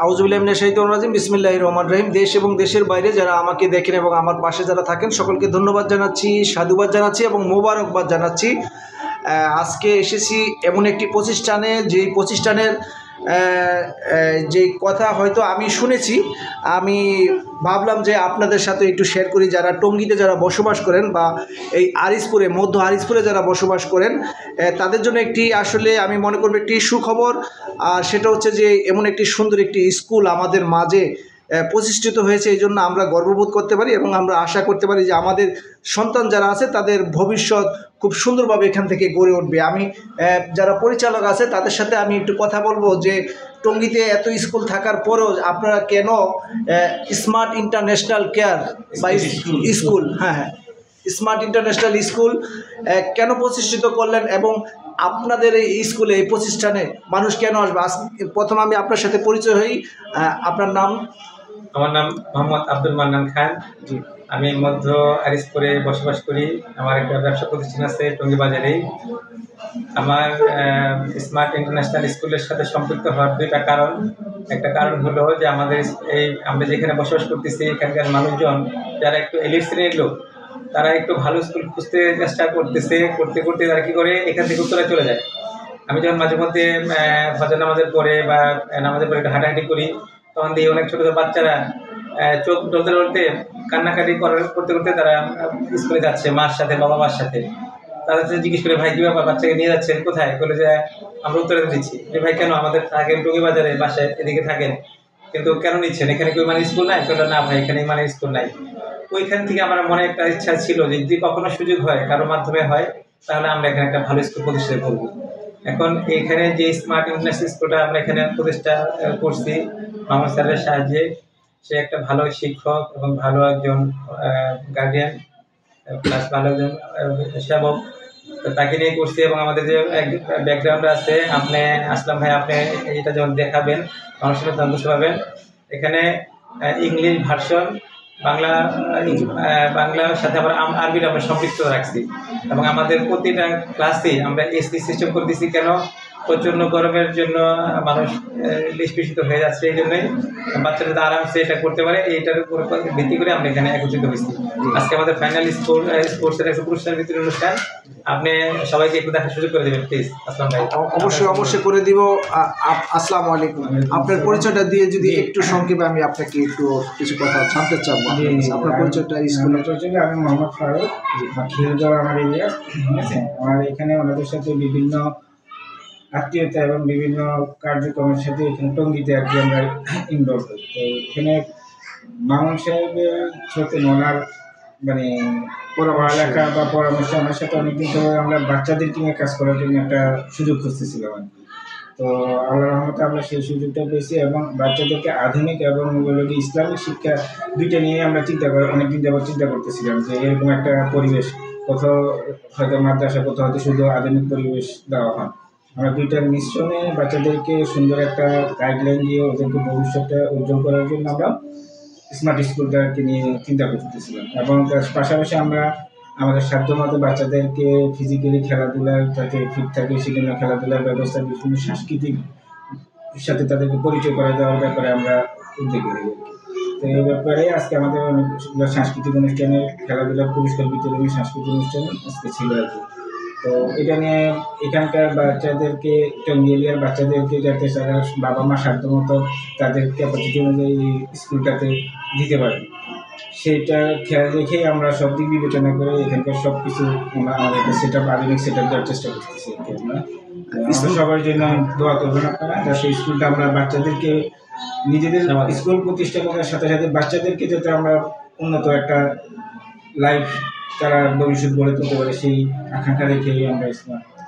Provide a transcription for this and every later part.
আউযুবিল্লাহি মিনাশ শাইতানির রাজিম বিসমিল্লাহির রহমানির রহিম। দেশ এবং দেশের বাইরে যারা আমাকে দেখেন এবং আমার পাশে যারা থাকেন সকলকে ধন্যবাদ জানাচ্ছি, সাধুবাদ জানাচ্ছি এবং মোবারকবাদ জানাচ্ছি। আজকে এসেছি এমন একটি প্রতিষ্ঠানে, যেই প্রতিষ্ঠানের যে কথা হয়তো আমি শুনেছি, আমি ভাবলাম যে আপনাদের সাথে একটু শেয়ার করি। যারা টঙ্গীতে যারা বসবাস করেন বা এই আরিসপুরে, মধ্য আরিসপুরে যারা বসবাস করেন, তাদের জন্য একটি আসলে আমি মনে করব একটি সুখবর। আর সেটা হচ্ছে যে এমন একটি সুন্দর একটি স্কুল আমাদের মাঝে প্রতিষ্ঠিত হয়েছে। এই জন্য আমরা গর্ববোধ করতে পারি এবং আমরা আশা করতে পারি যে আমাদের সন্তান যারা আছে তাদের ভবিষ্যৎ খুব সুন্দরভাবে এখান থেকে গড়ে উঠবে। আমি যারা পরিচালক আছে তাদের সাথে আমি একটু কথা বলবো যে টঙ্গীতে এত স্কুল থাকার পরেও আপনারা কেন স্মার্ট ইন্টারন্যাশনাল কেয়ার বা স্কুল, হ্যাঁ স্মার্ট ইন্টারন্যাশনাল স্কুল কেন প্রতিষ্ঠিত করলেন এবং আপনাদের এই স্কুলে, এই প্রতিষ্ঠানে মানুষ কেন আসবে? প্রথম আমি আপনার সাথে পরিচয় হই। আপনার নাম? আমার নাম মোহাম্মদ আব্দুল মান্নান খান। জি। আমি মধ্য আরিসপুরে বসবাস করি। আমার একটা ব্যবসা প্রতিষ্ঠান আছে টঙ্গী বাজারেই। আমার স্মার্ট ইন্টারন্যাশনাল স্কুলের সাথে সম্পৃক্ত হওয়ার দুইটা কারণ। একটা কারণ হলো যে আমাদের আমরা যেখানে বসবাস করতেছি এখানকার মানুষজন যারা একটু এলিট শ্রেণীর লোক, তারা একটু ভালো স্কুল খুঁজতে চেষ্টা করতে করতে তারা কী করে এখান থেকে উত্তরে চলে যায়। আমি যখন মাঝে মধ্যে ফজর নামাজের পরে বা নামাজের পরে একটু হাঁটাহাঁটি করি, তখন দিয়ে অনেক ছোটো ছোটো বাচ্চারা চোখ ডলতে ডলতে কান্নাকাটি করতে করতে তারা স্কুলে যাচ্ছে মার সাথে, বাবা মার সাথে। তাদের সাথে জিজ্ঞেস করে, ভাই কী ব্যাপার, বাচ্চাকে নিয়ে যাচ্ছেন কোথায়? বলে যে আমরা উত্তরে দিচ্ছি। যে ভাই কেন, আমাদের থাকেন টঙ্গী বাজারে, বাসায় এদিকে থাকেন, কিন্তু কেন নিচ্ছেন, এখানে কেউ মানে স্কুল নাই? কেন না ভাই এখানে মানে স্কুল নাই। ওইখান থেকে আমার মনে একটা ইচ্ছা ছিল যে যদি কখনো সুযোগ হয়, কারোর মাধ্যমে হয়, তাহলে আমরা এখানে একটা ভালো স্কুল প্রতিষ্ঠা করবো। এখন এখানে যে স্মার্ট ইন্টারন্যাশনাল স্কুলটা আমরা এখানে প্রতিষ্ঠা করছি মোহাম্মদ স্যারের সাহায্যে, সে একটা ভালো শিক্ষক এবং ভালো একজন গার্ডিয়ান প্লাস ভালো একজন সেবক, তাকে নিয়ে করছি। এবং আমাদের যে ব্যাকগ্রাউন্ড আছে, আপনি আসলাম ভাই, আপনি এটা যখন দেখাবেন মানুষের সন্তোষ পাবেন। এখানে ইংলিশ ভার্সন, বাংলার সাথে আমরা আরবিটা আমরা সম্পৃক্ত রাখছি। এবং আমাদের প্রতিটা ক্লাসেই আমরা এসি সিস্টেম করে দিচ্ছি। কেন? প্রচণ্ড গরমের জন্য মানুষ নিষ্পেষিত হয়ে যাচ্ছে, এই জন্যই বাচ্চারা আরামসে এটা করতে পারে। এইটার উপর ভিত্তি করে আমরা এখানে একত্রিত হয়েছি। আজকে আমাদের ফাইনাল স্পোর্টসের একটা পুরস্কার বিতরণ অনুষ্ঠান। আপনি সবাইকে একটু দেখার সুযোগ করে দেবেন প্লিজ। আসসালাম ভাই। অবশ্যই করে দিব। আসসালামু আলাইকুম। আপনার পরিচয়টা দিয়ে যদি একটু সংক্ষেপে আমি আপনাকে একটু কিছু কথা জানতে চাবো। আপনার পরিচয়টা? স্কুলের পরিচয় আমি মোহাম্মদ ফারুক, খিলগাঁও আমার এরিয়া। ঠিক আছে, আমার এখানে ওনাদের সাথে বিভিন্ন আত্মীয়তা এবং বিভিন্ন কার্যক্রমের সাথে এখানে টঙ্গীতে আর কি আমরা ইনভলভ হই। তো এখানে মামুন সাহেবের সাথে ওনার মানে পড়ালেখা বা পরামর্শ আমার সাথে অনেকদিন ধরে আমরা বাচ্চাদেরকে নিয়ে কাজ করার জন্য একটা সুযোগ খুঁজতেছিলাম আর কি। তো আল্লাহ রহমতে আমরা সেই সুযোগটা পেয়েছি এবং বাচ্চাদেরকে আধুনিক এবং ইসলামিক শিক্ষা দুইটা নিয়ে আমরা অনেকদিন যাবত চিন্তা করতেছিলাম যে এরকম একটা পরিবেশ, কোথাও হয়তো মাদ্রাসা, কোথাও হয়তো শুধু আধুনিক পরিবেশ দেওয়া হয়। আমরা দুইটার মিশ্রণে বাচ্চাদেরকে সুন্দর একটা গাইডলাইন দিয়ে ওদেরকে ভবিষ্যৎটা উজ্জ্বল করার জন্য আমরা স্মার্ট স্কুলটাকে নিয়ে চিন্তা করতেছিলাম। এবং তার পাশাপাশি আমরা আমাদের সাধ্যমতো বাচ্চাদেরকে ফিজিক্যালি খেলাধুলার যাতে ফিট থাকে সেজন্য খেলাধুলার ব্যবস্থা, বিভিন্ন সাংস্কৃতিক সাথে তাদেরকে পরিচয় করে দেওয়ার ব্যাপারে আমরা উদ্যোগী হই। তো এই ব্যাপারে আজকে আমাদের অনেকগুলো সাংস্কৃতিক অনুষ্ঠানের খেলাধুলার পুরস্কার বিতরণী সাংস্কৃতিক অনুষ্ঠান আজকে ছিল আর কি। তো এটা নিয়ে এখানকার বাচ্চাদেরকে, টঙ্গী এরিয়ার বাচ্চাদেরকে যাতে তারা বাবা মা সাধ্যমতো তাদের ক্যাপাসিটি অনুযায়ী স্কুলটাতে দিতে পারে, সেইটা খেয়াল রেখেই আমরা সব দিক বিবেচনা করে এখানকার সব কিছু আমাদের সেট আপ, আধুনিক সেট আপ দেওয়ার চেষ্টা করতেছি। আমরা সবার জন্য দোয়া করবেন আপনারা, যাতে স্কুলটা আমরা বাচ্চাদেরকে নিজেদের স্কুল প্রতিষ্ঠা করার সাথে সাথে বাচ্চাদেরকে যাতে আমরা উন্নত একটা লাইফ তারা ভবিষ্যৎ গড়ে তুলতে পারে, সেই আকাঙ্ক্ষা রেখেই আমরা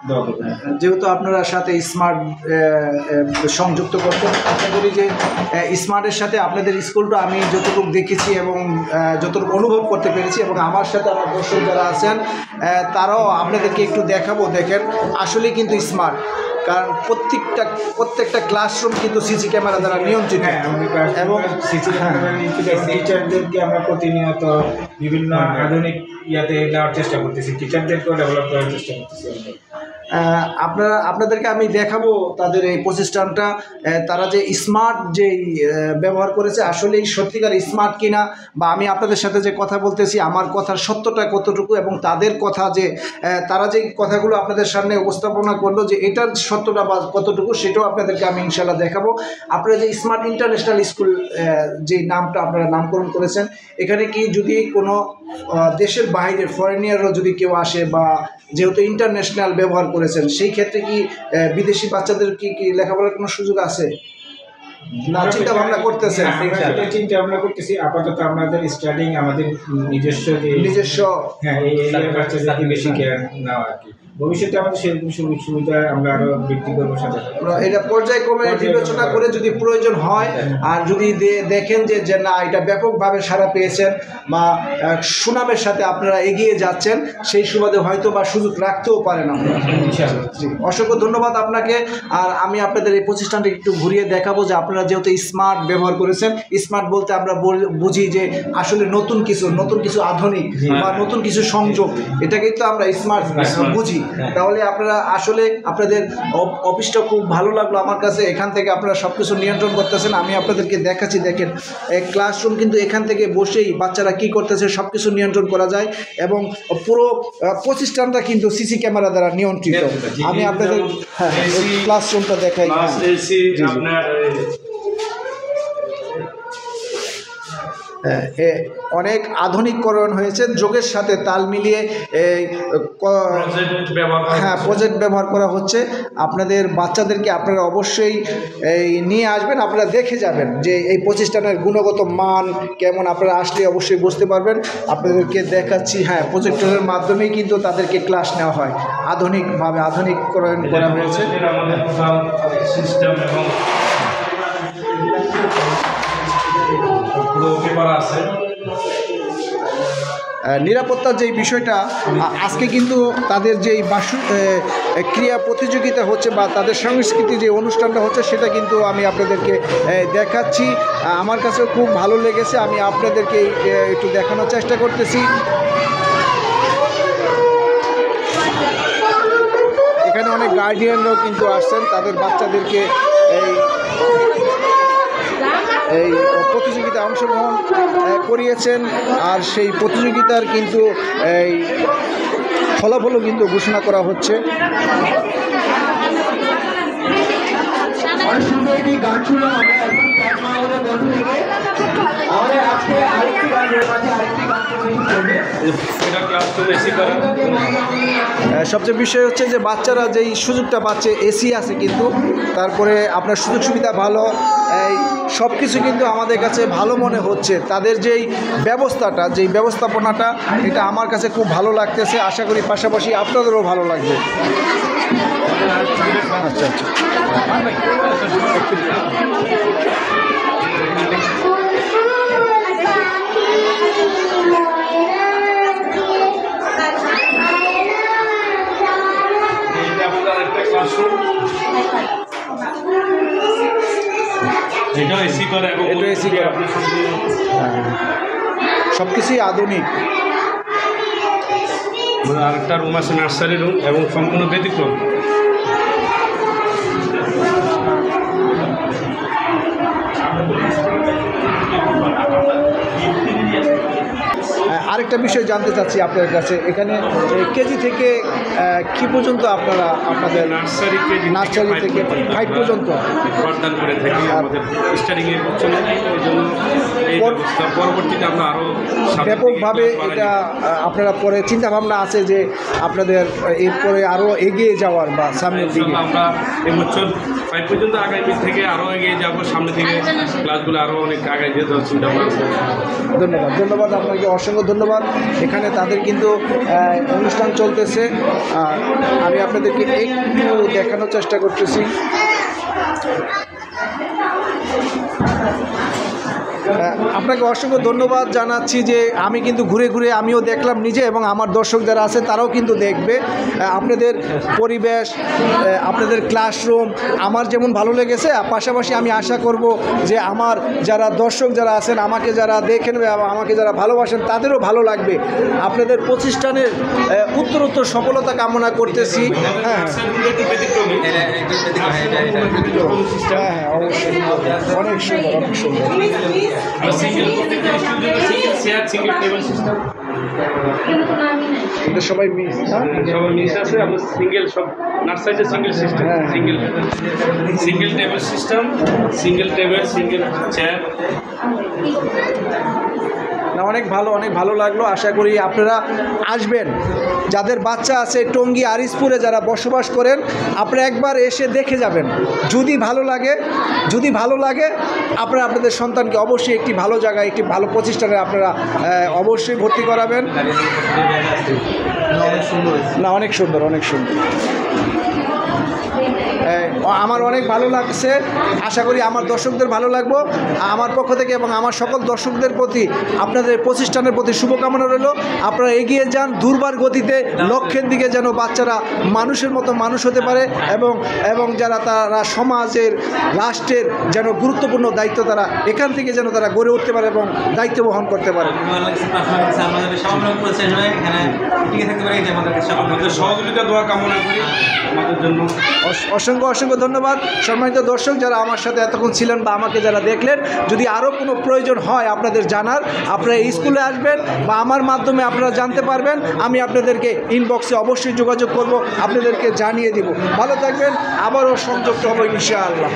দোয়া করবো। যেহেতু আপনারা সাথে স্মার্ট সংযুক্ত করতেন, আশা করি যে স্মার্টের সাথে আপনাদের স্কুলটা আমি যতটুকু দেখেছি এবং যতটুকু অনুভব করতে পেরেছি, এবং আমার সাথে আমার দর্শক যারা আছেন তারাও আপনাদেরকে একটু দেখাবো। দেখেন আসলে কিন্তু স্মার্ট, কারণ প্রত্যেকটা ক্লাসরুম কিন্তু সিসি ক্যামেরা দ্বারা নিয়ন্ত্রিত। এবং সিসি ক্যামেরা নিয়ন্ত্রিত টিচারদেরকে আমরা প্রতিনিয়ত বিভিন্ন আধুনিক ইয়াতে দেওয়ার চেষ্টা করতেছি, টিচারদেরকেও ডেভেলপ করার চেষ্টা করতেছি। আপনাদেরকে আমি দেখাবো তাদের এই প্রতিষ্ঠানটা, তারা যে স্মার্ট যেই ব্যবহার করেছে আসলেই সত্যিকার স্মার্ট কিনা, বা আমি আপনাদের সাথে যে কথা বলতেছি আমার কথার সত্যটা কতটুকু, এবং তাদের কথা যে তারা যে কথাগুলো আপনাদের সামনে উপস্থাপনা করলো যে এটার সত্যটা বা কতটুকু, সেটাও আপনাদেরকে আমি ইনশাল্লাহ দেখাবো। আপনারা যে স্মার্ট ইন্টারন্যাশনাল স্কুল যে নামটা আপনারা নামকরণ করেছেন, এখানে কি যদি কোনো দেশের বাইরের ফরেনিয়াররা যদি কেউ আসে, বা যেহেতু ইন্টারন্যাশনাল ব্যবহার করেছেন, সেই ক্ষেত্রে কি বিদেশি বাচ্চাদের কি লেখাপড়ার কোনো সুযোগ আছে না চিন্তা ভাবনা করতেছেন? চিন্তা ভাবনা করতেছি। আপাতত আমাদের স্টাডিং আমাদের নিজস্ব হ্যাঁ এই বাচ্চাদেরকে বেশি কেয়ার নেওয়া আর কি। ভবিষ্যতে আমাদের সেরকম সুযোগ সুবিধা আমরা আরো বৃদ্ধি করবো, সাথে এটা পর্যায়ক্রমে বিবেচনা করে যদি প্রয়োজন হয়, আর যদি দেখেন যে না এটা ব্যাপকভাবে সাড়া পেয়েছেন বা সুনামের সাথে আপনারা এগিয়ে যাচ্ছেন, সেই সুবাদে হয়তো বা সুযোগ রাখতেও পারেন আপনারা। অসংখ্য ধন্যবাদ আপনাকে। আর আমি আপনাদের এই প্রতিষ্ঠানটা একটু ঘুরিয়ে দেখাবো যে আপনারা যেহেতু স্মার্ট ব্যবহার করেছেন, স্মার্ট বলতে আমরা বুঝি যে আসলে নতুন কিছু আধুনিক বা নতুন কিছু সংযোগ, এটাকেই তো আমরা স্মার্ট বুঝি। তাহলে আপনারা আসলে আপনাদের অফিসটা খুব ভালো লাগলো আমার কাছে। এখান থেকে আপনারা সব কিছু নিয়ন্ত্রণ করতেছেন। আমি আপনাদেরকে দেখাচ্ছি, দেখেন ক্লাসরুম কিন্তু এখান থেকে বসেই বাচ্চারা কি করতেছে সব কিছু নিয়ন্ত্রণ করা যায়, এবং পুরো প্রতিষ্ঠানটা কিন্তু সিসি ক্যামেরা দ্বারা নিয়ন্ত্রিত। আমি আপনাদের ক্লাসরুমটা দেখাই। অনেক আধুনিকরণ হয়েছে, যোগের সাথে তাল মিলিয়ে প্রজেক্ট ব্যবহার করা হচ্ছে। আপনাদের বাচ্চাদেরকে আপনারা অবশ্যই নিয়ে আসবেন, আপনারা দেখে যাবেন যে এই প্রতিষ্ঠানের গুণগত মান কেমন। আপনারা আসলে অবশ্যই বুঝতে পারবেন। আপনাদেরকে দেখাচ্ছি, হ্যাঁ প্রজেক্টরের মাধ্যমেই কিন্তু তাদেরকে ক্লাস নেওয়া হয়, আধুনিকভাবে আধুনিকরণ করা হয়েছে। নিরাপত্তার যেই বিষয়টা, আজকে কিন্তু তাদের যেই ক্রিয়া প্রতিযোগিতা হচ্ছে বা তাদের সংস্কৃতি যে অনুষ্ঠানটা হচ্ছে, সেটা কিন্তু আমি আপনাদেরকে দেখাচ্ছি। আমার কাছেও খুব ভালো লেগেছে, আমি আপনাদেরকে একটু দেখানোর চেষ্টা করতেছি। এখানে অনেক গার্ডিয়ানরাও কিন্তু আসছেন, তাদের বাচ্চাদেরকে এই প্রতিযোগিতায় অংশগ্রহণ করিয়েছেন, আর সেই প্রতিযোগিতার কিন্তু এই ফলাফলও কিন্তু ঘোষণা করা হচ্ছে। সবচেয়ে বিষয় হচ্ছে যে বাচ্চারা যেই সুযোগটা পাচ্ছে, এসি আছে কিন্তু, তারপরে আপনার সুযোগ সুবিধা ভালো, এই সব কিছু কিন্তু আমাদের কাছে ভালো মনে হচ্ছে। তাদের যেই ব্যবস্থাটা, যেই ব্যবস্থাপনাটা, এটা আমার কাছে খুব ভালো লাগতেছে। আশা করি পাশাপাশি আপনাদেরও ভালো লাগবে। আচ্ছা আচ্ছা, সব কিছুই আধুনিক। আরেকটা রুম আছে নার্সারি রুম, এবং সম্পূর্ণ ব্যতিক্রম। আরেকটা বিষয় জানতে চাচ্ছি আপনার কাছে, এখানে কেজি থেকে কি পর্যন্ত আপনারা আপনাদের নার্সারি থেকে 5 পর্যন্ত পাঠদান করে থাকি আমাদের স্টাডিংয়ের জন্য। এই জন্য এই ব্যবস্থা পরবর্তীতে আমরা আরও ব্যাপকভাবে এটা আপনারা পরে চিন্তা ভাবনা আছে যে আপনাদের এরপরে আরও এগিয়ে যাওয়ার বা সামনের দিকে? আমরা এবছর 5 পর্যন্ত আগামী থেকে আরও এগিয়ে যাব, সামনে থেকে ক্লাসগুলো আরও অনেক আগায় যেতে চিন্তা ভাবনা। ধন্যবাদ আপনাকে, অসংখ্য ধন্যবাদ। এখানে তাদের কিন্তু অনুষ্ঠান চলতেছে, আমি আপনাদেরকে একটু দেখানোর চেষ্টা করতেছি। আপনাকে অসংখ্য ধন্যবাদ জানাচ্ছি যে আমি কিন্তু ঘুরে ঘুরে আমিও দেখলাম নিজে এবং আমার দর্শক যারা আছে তারাও কিন্তু দেখবে আপনাদের পরিবেশ, আপনাদের ক্লাসরুম আমার যেমন ভালো লেগেছে, পাশাপাশি আমি আশা করব যে আমার যারা দর্শক যারা আছেন, আমাকে যারা দেখেন এবং আমাকে যারা ভালোবাসেন তাদেরও ভালো লাগবে। আপনাদের প্রতিষ্ঠানের উত্তরোত্তর সফলতা কামনা করতেছি। হ্যাঁ হ্যাঁ অবশ্যই, অনেক সুন্দর, অনেক সুন্দর। এটা সবাই মিস, সবাই মিস আছে, আপনার সিঙ্গেল সব নার্সারিতে single system, single table system, single table, single chair. না অনেক ভালো লাগলো। আশা করি আপনারা আসবেন, যাদের বাচ্চা আছে টঙ্গী আরিসপুরে যারা বসবাস করেন, আপনারা একবার এসে দেখে যাবেন। যদি ভালো লাগে আপনারা আপনাদের সন্তানকে অবশ্যই একটি ভালো জায়গায়, একটি ভালো প্রতিষ্ঠানে আপনারা অবশ্যই ভর্তি করাবেন। না অনেক সুন্দর, অনেক সুন্দর। আমার অনেক ভালো লাগছে, আশা করি আমার দর্শকদের ভালো লাগবো। আমার পক্ষ থেকে এবং আমার সকল দর্শকদের প্রতি আপনাদের প্রতিষ্ঠানের প্রতি শুভকামনা রইল। আপনারা এগিয়ে যান দুর্বার গতিতে, লক্ষ্যের দিকে যেন বাচ্চারা মানুষের মতো মানুষ হতে পারে এবং যারা তারা সমাজের, রাষ্ট্রের যেন গুরুত্বপূর্ণ দায়িত্ব তারা এখান থেকে যেন তারা গড়ে উঠতে পারে এবং দায়িত্ব বহন করতে পারে। সহযোগিতা দোয়া কামনা করি আমাদের জন্য। অসংখ্য ধন্যবাদ। সম্মানিত দর্শক যারা আমার সাথে এতক্ষণ ছিলেন বা আমাকে যারা দেখলেন, যদি আরও কোনো প্রয়োজন হয় আপনাদের জানার, আপনারা এই স্কুলে আসবেন বা আমার মাধ্যমে আপনারা জানতে পারবেন। আমি আপনাদেরকে ইনবক্সে অবশ্যই যোগাযোগ করব, আপনাদেরকে জানিয়ে দিব। ভালো থাকবেন, আবারও সংযুক্ত হব ইনশাআল্লাহ।